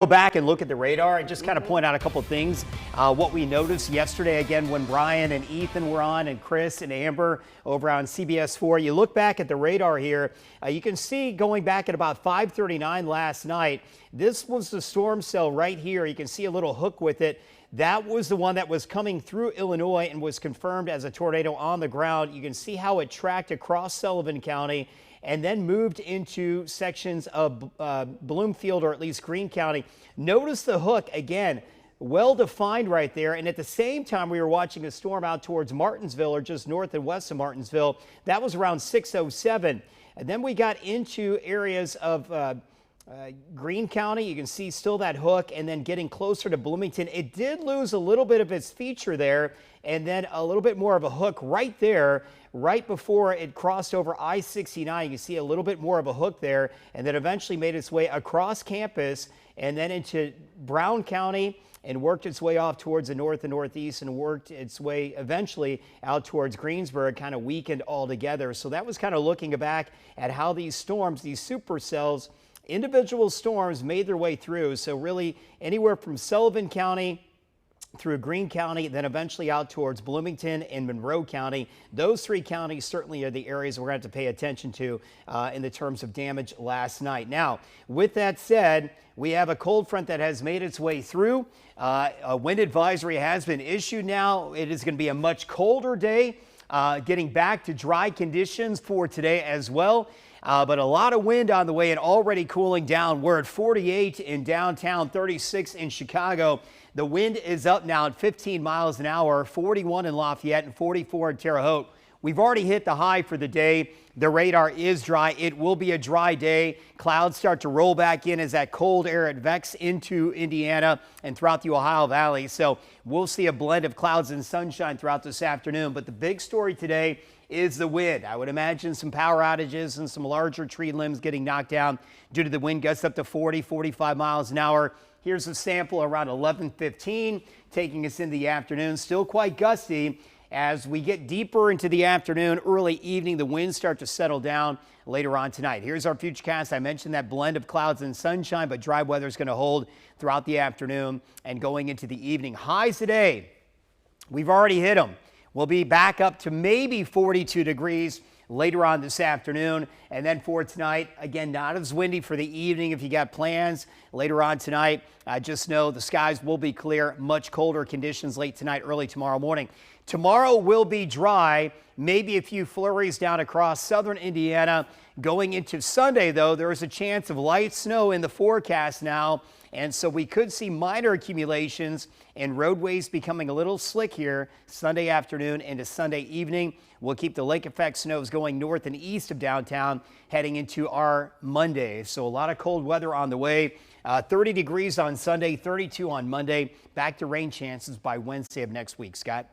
Go back and look at the radar and just kind of point out a couple things. What we noticed yesterday, again, when Brian and Ethan were on, and Chris and Amber over on CBS 4, you look back at the radar here, you can see going back at about 5:39 last night, this was the storm cell right here. You can see a little hook with it. That was the one that was coming through Illinois and was confirmed as a tornado on the ground. You can see how it tracked across Sullivan County and then moved into sections of Bloomfield, or at least Greene County. Notice the hook, again, well defined right there. And at the same time, we were watching a storm out towards Martinsville, or just north and west of Martinsville. That was around 6:07. And then we got into areas of Greene County. You can see still that hook, and then getting closer to Bloomington. It did lose a little bit of its feature there, and then a little bit more of a hook right there, right before it crossed over I-69. You can see a little bit more of a hook there, and then eventually made its way across campus and then into Brown County and worked its way off towards the north and northeast and worked its way eventually out towards Greensburg, kind of weakened altogether. So that was kind of looking back at how these storms, these supercells, individual storms made their way through. So really anywhere from Sullivan County through Greene County, then eventually out towards Bloomington and Monroe County. Those three counties certainly are the areas we're going to have to pay attention to in the terms of damage last night. Now, with that said, we have a cold front that has made its way through. A wind advisory has been issued now. It is going to be a much colder day, getting back to dry conditions for today as well. But a lot of wind on the way and already cooling down. We're at 48 in downtown, 36 in Chicago. The wind is up now at 15 miles an hour, 41 in Lafayette and 44 in Terre Haute. We've already hit the high for the day. The radar is dry. It will be a dry day. Clouds start to roll back in as that cold air advects into Indiana and throughout the Ohio Valley. So we'll see a blend of clouds and sunshine throughout this afternoon. But the big story today is the wind. I would imagine some power outages and some larger tree limbs getting knocked down due to the wind gusts up to 40, 45 miles an hour. Here's a sample around 11:15, taking us into the afternoon. Still quite gusty. As we get deeper into the afternoon, early evening, the winds start to settle down later on tonight. Here's our futurecast. I mentioned that blend of clouds and sunshine, but dry weather is going to hold throughout the afternoon and going into the evening. Highs today, we've already hit them. We'll be back up to maybe 42 degrees later on this afternoon. And then for tonight, again, not as windy for the evening. If you got plans later on tonight, just know the skies will be clear. Much colder conditions late tonight, early tomorrow morning. Tomorrow will be dry, maybe a few flurries down across southern Indiana. Going into Sunday, though, there is a chance of light snow in the forecast now. And so we could see minor accumulations and roadways becoming a little slick here Sunday afternoon into Sunday evening. We'll keep the lake effect snows going north and east of downtown heading into our Monday. So a lot of cold weather on the way. 30 degrees on Sunday, 32 on Monday. Back to rain chances by Wednesday of next week. Scott?